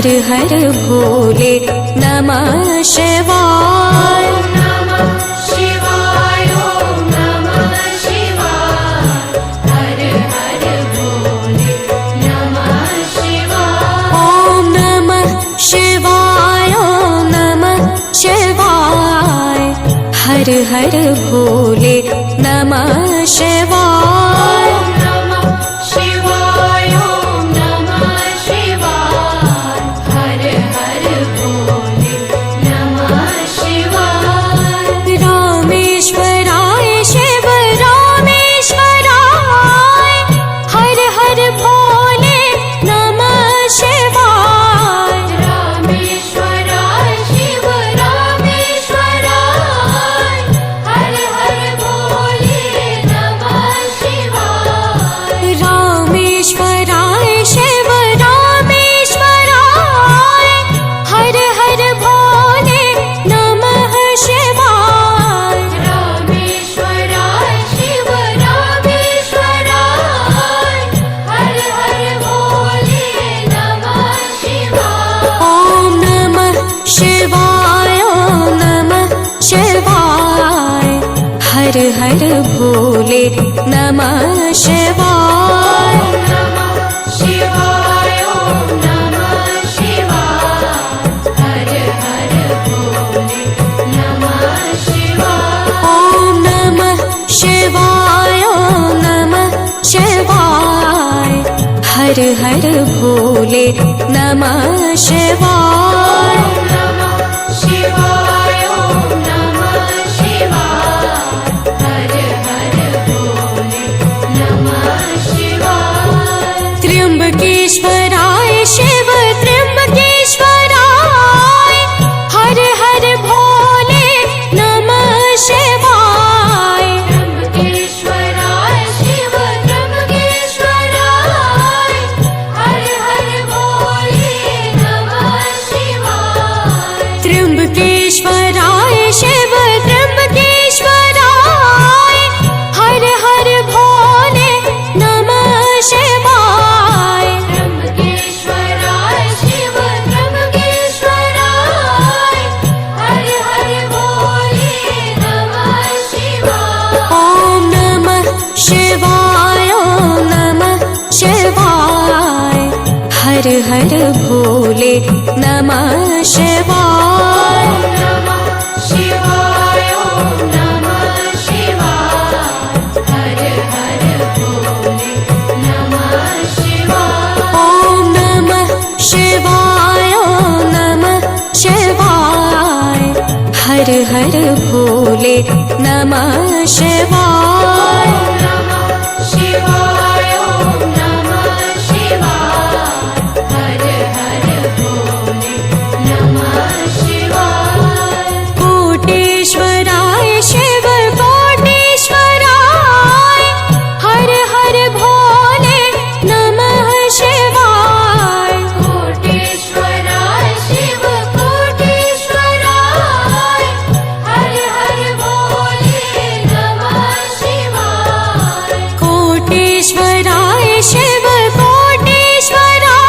हर हर भोले नमः शिवाय। हर हर भोले नमः शिवाय। ओम नमः शिवाय हर हर भोले नमः शिवाय। रामेश्वराय शिव रामेश्वराय हर हर भोले नमः शिवाय। रामेश्वराय शिव रामेश्वराय हर हर भोले नमः शिवाय। रामेश्वराय शिव रामेश्वराय हर हर भोले नमः शिवाय। रामेश्वराय शिव रामेश्वराय हर हर भोले नमः शिवाय। ओम नमः शिवाय ओम नमः शिवाय हर हर भोले नमः शिवाय। ओम नमः शिवाय हर हर भोले नमः शिवाय। ओम नमः शिवाय ओम नमः शिवाय हर हर भोले नमः शिवाय। ओम नमः शिवाय हर हर भोले नमः शिवाय। त्र्यंबकेश्वराय शिव त्र्यंबकेश्वराय हर हर भोले नमः शिवाय। त्र्यंबकेश्वराय शिव त्र्यंबकेश्वराय हर हर भोले नमः शिवाय। त्र्यंबकेश्वराय शिव त्र्यंबकेश्वराय हर हर भोले नमः शिवाय। त्र्यंबकेश्वराय शिव त्र्यंबकेश्वराय हर हर भोले नमः शिवाय। ओम नमः शिवाय ओम नमः शिवाय हर हर भोले नमः शिवाय। ओम नमः शिवाय हर हर भोले नमः शिवाय। ओम नमः शिवाय ओम नमः शिवाय हर हर भोले नमः शिवाय। ओम नमः शिवाय हर हर भोले नमः शिवाय। कोटेश्वराय शिव कोटेश्वराय हर हर भोले नमः शिवाय। कोटेश्वराय शिव कोटेश्वराय हर हर भोले नमः शिवाय। कोटेश्वराय शिव कोटेश्वराय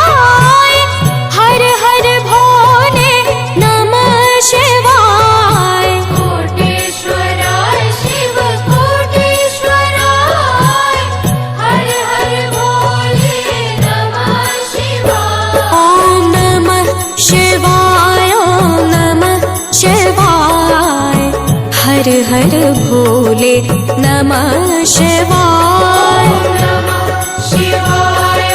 हर हर भोले नमः शिवाय। कोटेश्वराय शिव कोटेश्वराय हर हर भोले नमः शिवाय। ओम नमः शिवाय ओम नमः शिवाय हर हर भोले नमः शिवाय। ओम नमः शिवाय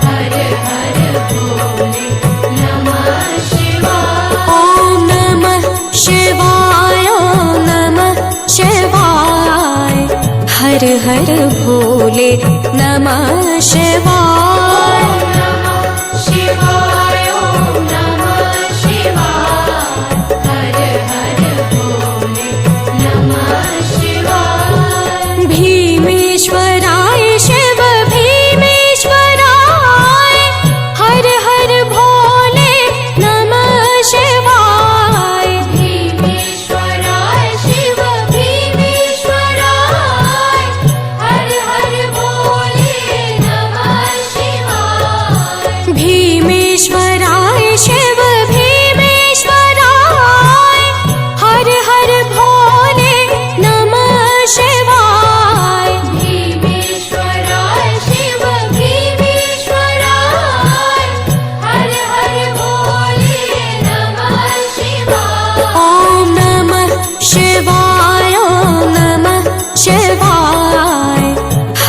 हर हर भोले नमः शिवाय। ओम नमः शिवाय ओम नमः शिवाय हर हर भोले नमः शिवाय। ओम नमः शिवाय हर हर भोले नमः शिवाय। भीमेश्वराय शिव भीमेश्वराय हर हर भोले नमः शिवाय। भीमेश्वराय शिव भीमेश्वराय हर हर भोले नमः शिवाय।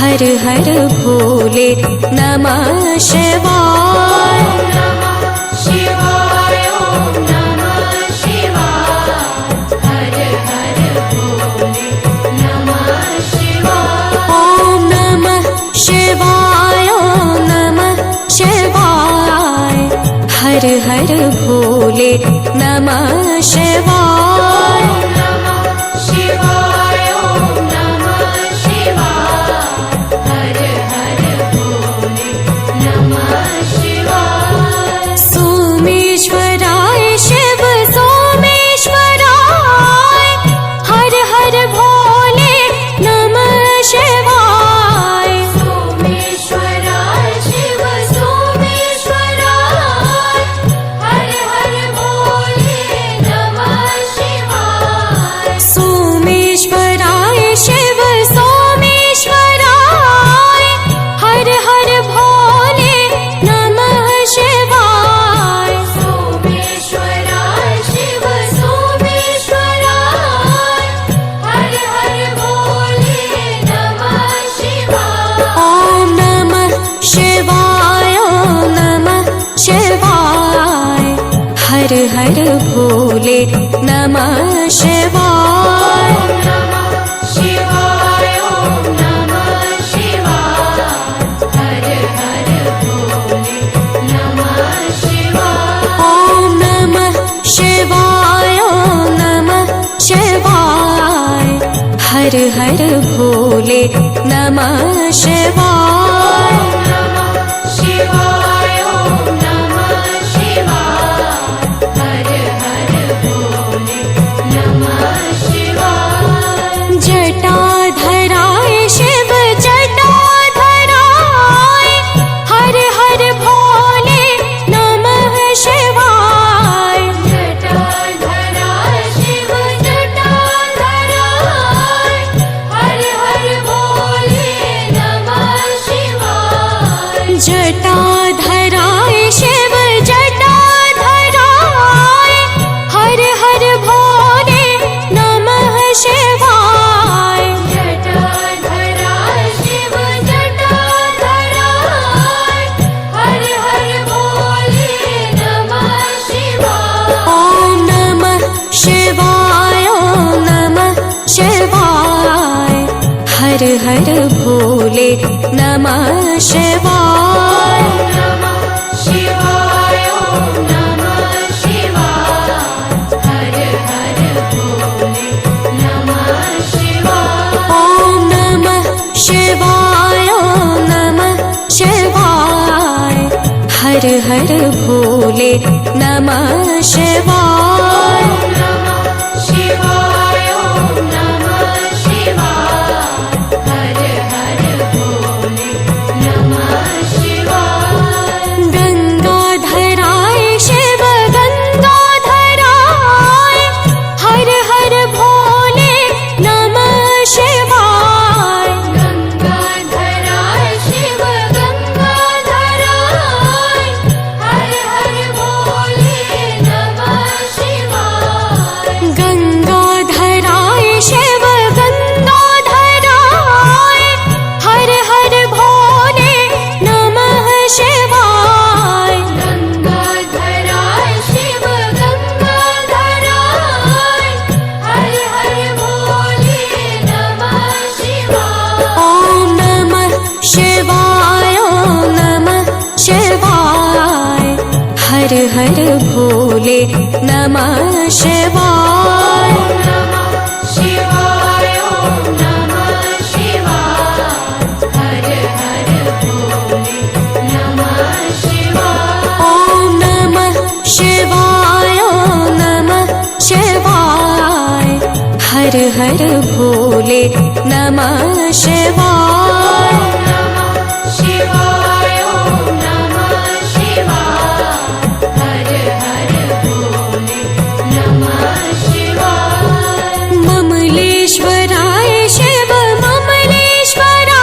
हर हर भोले नमः शिवाय। नमः शिवाय ॐ नमः शिवाय हर हर भोले नमः शिवाय। ॐ नमः शिवाय ॐ नमः शिवाय हर हर भोले नमः शिवाय। नमः शिवाय ॐ नमः शिवाय हर हर भोले नमः शिवाय। सोमेश्वराय शिव सोमेश्वराय हर हर भोले नमः शिवाय। सोमेश्वराय शिव सोमेश्वराय हर हर भोले नमः शिवाय। सोमेश्वराय शिव सोमेश्वराय हर हर भोले नमः शिवाय। सोमेश्वराय शिव सोमेश्वराय हर हर भोले नमः शिवाय। ॐ नमः शिवाय ॐ नमः शिवाय हर हर भोले नमः शिवाय। नमः शिवाय ॐ नमः शिवाय हर हर भोले नमः शिवाय। ॐ नमः शिवाय ॐ नमः शिवाय हर हर भोले नमः शिवाय। नमः शिवाय ॐ नमः शिवाय हर हर भोले नमः शिवाय। जटाधराय शिव जटाधराय हर हर भोले नमः शिवाय। जटाधराय शिव जटाधराय हर हर भोले नमः शिवाय। जटाधराय शिव जटाधराय हर हर भोले नमः शिवाय। जटाधराय शिव जटाधराय हर हर भोले नमः शिवाय। ॐ नमः शिवाय ॐ नमः शिवाय हर हर भोले नमः शिवाय। नमः शिवाय ॐ नमः शिवाय हर हर भोले नमः शिवाय। ॐ नमः शिवाय ॐ नमः शिवाय हर हर भोले नमः शिवाय। नमः शिवाय ॐ नमः शिवाय हर हर भोले नमः शिवाय। गंगाधराय शिव गंगाधराय हर हर भोले नमः शिवाय। गंगाधराय शिव गंगाधराय हर हर भोले नमः शिवाय। गंगाधराय शिव गंगाधराय हर हर भोले नमः शिवाय। गंगाधराय शिव गंगाधराय हर हर भोले नमः शिवाय। ॐ नमः शिवाय ॐ नमः शिवाय हर हर भोले नमः शिवाय। नमः शिवाय ॐ नमः शिवाय हर हर भोले नमः शिवाय। ॐ नमः शिवाय ॐ नमः शिवाय हर हर भोले नमः शिवाय। नमः शिवाय ॐ नमः शिवाय हर हर भोले नमः शिवाय। ममलेश्वराय शिव ममलेश्वराय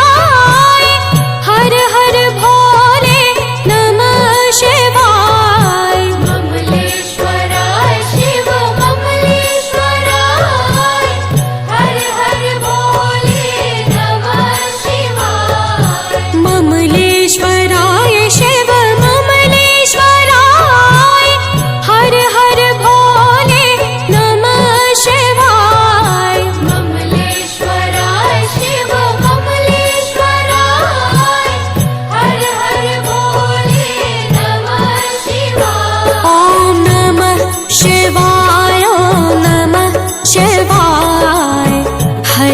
हर हर भोले नमः शिवाय। ममलेश्वराय शिव ममलेश्वराय हर हर भोले नमः शिवाय।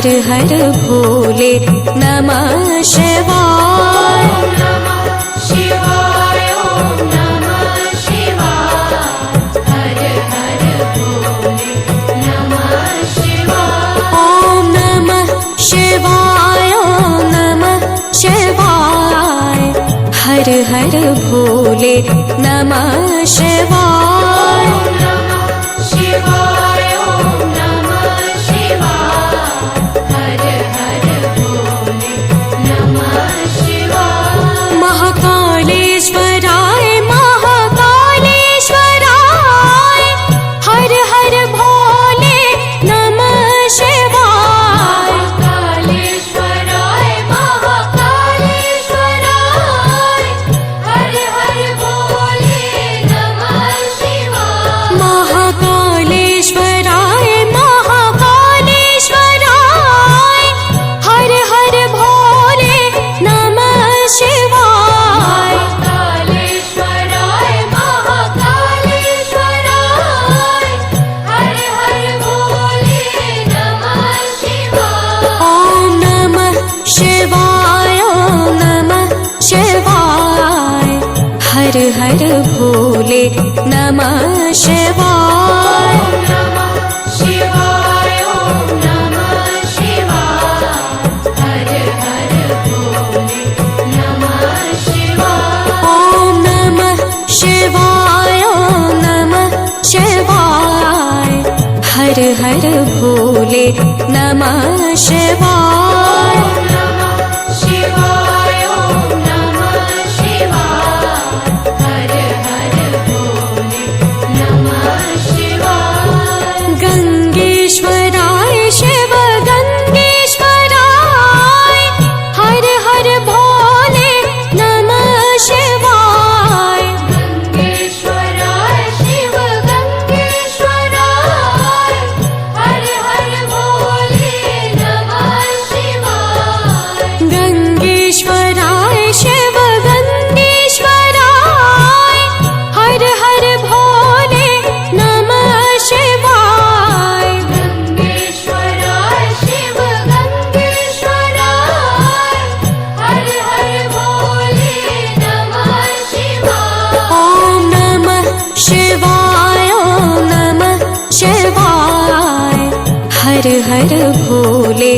हर हर भोले नमः शिवाय। नमः शिवाय ॐ नमः शिवाय हर हर भोले नमः शिवाय। ॐ नमः शिवाय ॐ नमः शिवाय हर हर भोले नमः शिवाय। नमः शिवाय ॐ नमः शिवाय हर हर भोले नमः शिवाय। महाकालेश्वराय महाकालेश्वराय हर हर भोले नमः शिवाय। महाकालेश्वराय महाकालेश्वराय हर हर भोले नमः शिवाय। महाकालेश्वराय महाकालेश्वराय हर हर भोले नमः शिवाय। महाकालेश्वराय महाकालेश्वराय हर हर भोले नमः शिवाय। ॐ नमः शिवाय ॐ नमः शिवाय हर हर भोले नमः शिवाय। नमः शिवाय ॐ नमः शिवाय हर हर भोले नमः शिवाय। ॐ नमः शिवाय ॐ नमः शिवाय हर हर भोले नमः शिवाय। नमः शिवाय ॐ नमः शिवाय हर हर भोले नमः शिवाय। गंगेश्वराय शिव गंगेश्वराय हर हर भोले नमः शिवाय। गंगेश्वराय शिव गंगेश्वराय हर हर भोले नमः शिवाय। गंगेश्वराय शिव गंगेश्वराय हर हर भोले नमः शिवाय। गंगेश्वराय शिव गंगेश्वराय हर हर भोले नमः शिवाय। ॐ नमः शिवाय ॐ नमः शिवाय हर हर भोले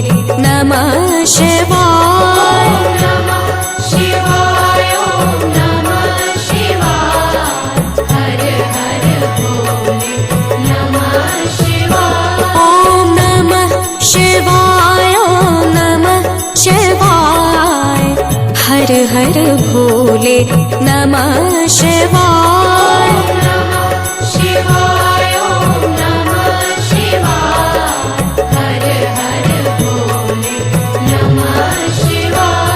नमः शिवाय। नमः शिवाय ॐ नमः शिवाय हर हर भोले नमः शिवाय। ॐ नमः शिवाय ॐ नमः शिवाय हर हर भोले नमः शिवाय। नमः शिवाय ॐ नमः शिवाय हर हर भोले नमः शिवाय।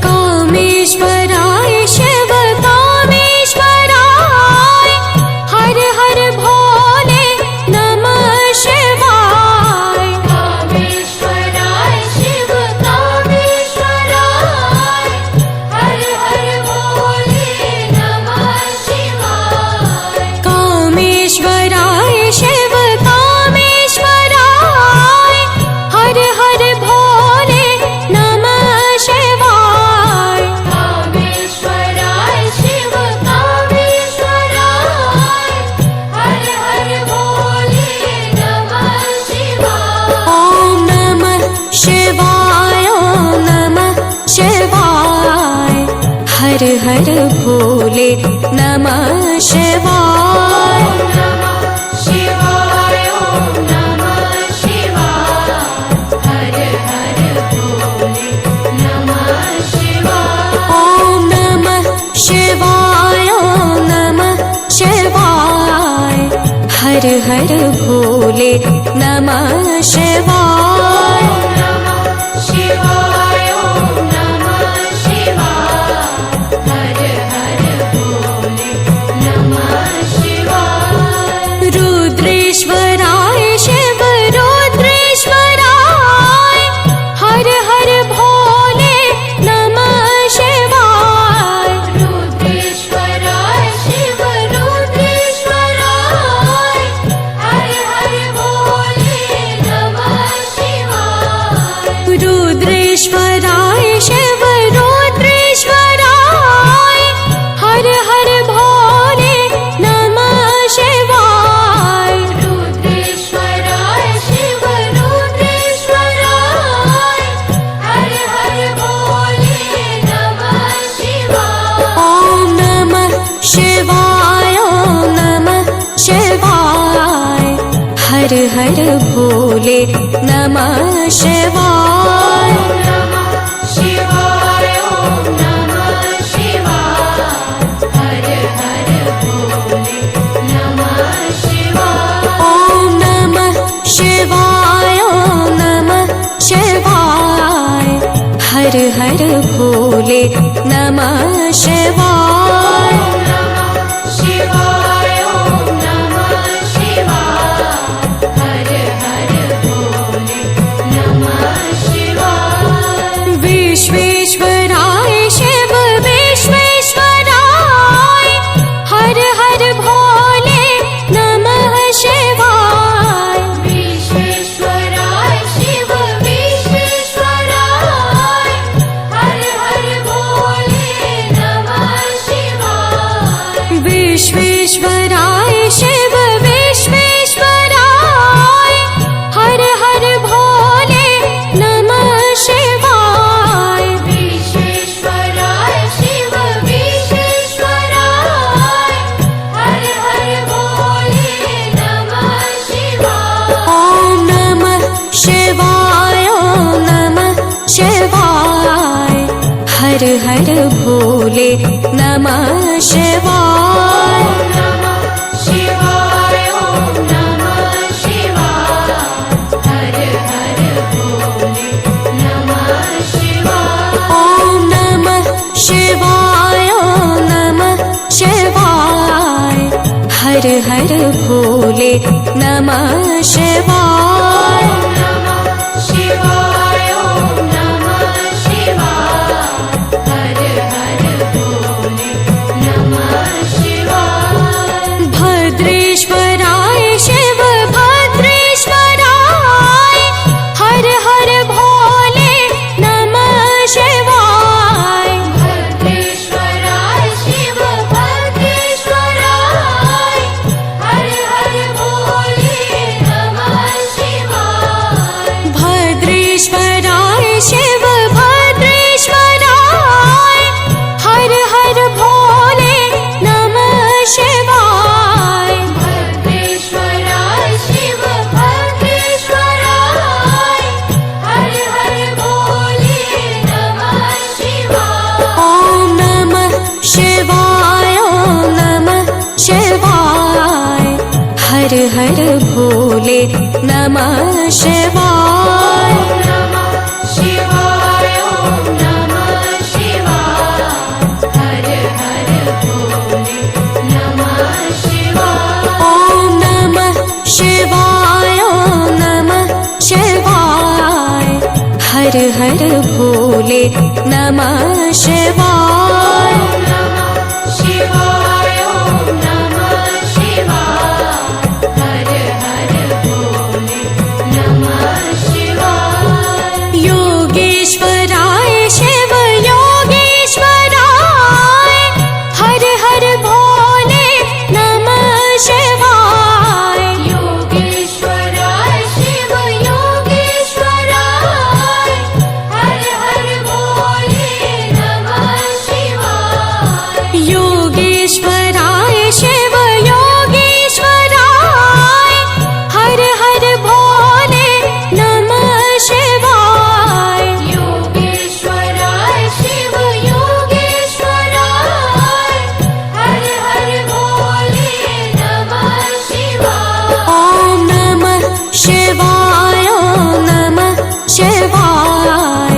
कामेश्वराय शिव कामेश्वराय हर हर भोले नमः शिवाय। कामेश्वराय शिव कामेश्वराय हर हर भोले नमः शिवाय। कामेश्वराय शिव कामेश्वराय हर हर भोले नमः शिवाय। कामेश्वराय शिव कामेश्वराय हर हर भोले नमः शिवाय। ॐ नमः शिवाय ॐ नमः शिवाय हर हर भोले नमः शिवाय। नमः शिवाय ॐ नमः शिवाय हर हर भोले नमः शिवाय। ॐ नमः शिवाय ॐ नमः शिवाय हर हर भोले नमः शिवाय। नमः शिवाय ॐ नमः शिवाय हर हर भोले नमः शिवाय। रुद्रेश्वराय शिव रुद्रेश्वराय हर हर भोले नमः शिवाय। रुद्रेश्वराय शिव रुद्रेश्वराय हर हर भोले नमः शिवाय। रुद्रेश्वराय शिव रुद्रेश्वराय हर हर भोले नमः शिवाय रुद्रेश्वराय शिव रुद्रेश्वराय हर हर भोले नमः शिवाय ॐ नमः शिवाय ॐ नमः शिवाय हर हर भोले नमः शिवाय नमः शिवाय ॐ नमः शिवाय हर हर भोले नमः शिवाय ॐ नमः शिवाय ॐ नमः शिवाय हर हर भोले नमः शिवाय नमः शिवाय ॐ नमः शिवाय हर हर भोले नमः शिवाय विश्वेश्वराय शिव विश्वेश्वराय हर हर भोले नमः शिवाय विश्वेश्वराय शिव विश्वेश्वराय हर हर भोले नमः शिवाय विश्वेश्वराय शिव विश्वेश्वराय हर हर भोले नमः शिवाय विश्वेश्वराय शिव विश्वेश्वराय हर हर भोले नमः शिवाय ॐ नमः शिवाय ॐ नमः शिवाय हर हर भोले नमः शिवाय नमः शिवाय ॐ नमः शिवाय हर हर भोले नमः शिवाय ॐ नमः शिवाय ॐ नमः शिवाय हर हर भोले नमः शिवाय नमः शिवाय ॐ नमः शिवाय हर हर भोले नमः शिवाय भद्रेश्वराय शिव भद्रेश्वराय हर हर भोले नमः शिवाय भद्रेश्वराय शिव भद्रेश्वराय हर हर भोले नमः शिवाय भद्रेश्वराय शिव भद्रेश्वराय हर हर भोले नमः शिवाय भद्रेश्वराय शिव भद्रेश्वराय हर हर भोले नमः शिवाय ॐ नमः शिवाय ॐ नमः शिवाय हर हर भोले नमः शिवाय नमः शिवाय ॐ नमः शिवाय हर हर भोले नमः शिवाय ॐ नमः शिवाय ॐ नमः शिवाय हर हर भोले नमः शिवाय नमः शिवाय ॐ नमः शिवाय हर हर भोले नमः शिवाय योगेश्वराय शिव योगेश्वराय हर हर भोले नमः शिवाय योगेश्वराय शिव योगेश्वराय हर हर भोले नमः शिवाय योगेश्वराय शिव योगेश्वराय हर हर भोले नमः शिवाय योगेश्वराय शिव योगेश्वराय हर हर भोले नमः शिवाय ॐ नमः शिवाय ॐ नमः शिवाय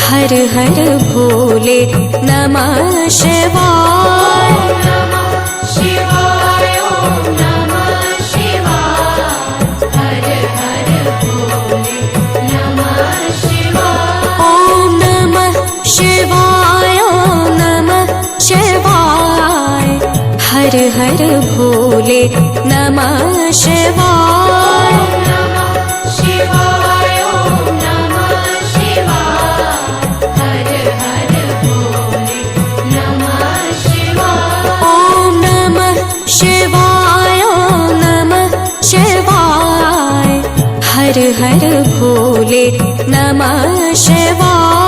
हर हर भोले नमः शिवाय नमः शिवाय ॐ नमः शिवाय हर हर भोले नमः शिवाय ॐ नमः शिवाय ॐ नमः शिवाय हर हर भोले नमः शिवाय नमः शिवाय ॐ नमः शिवाय हर हर भोले नमः शिवाय।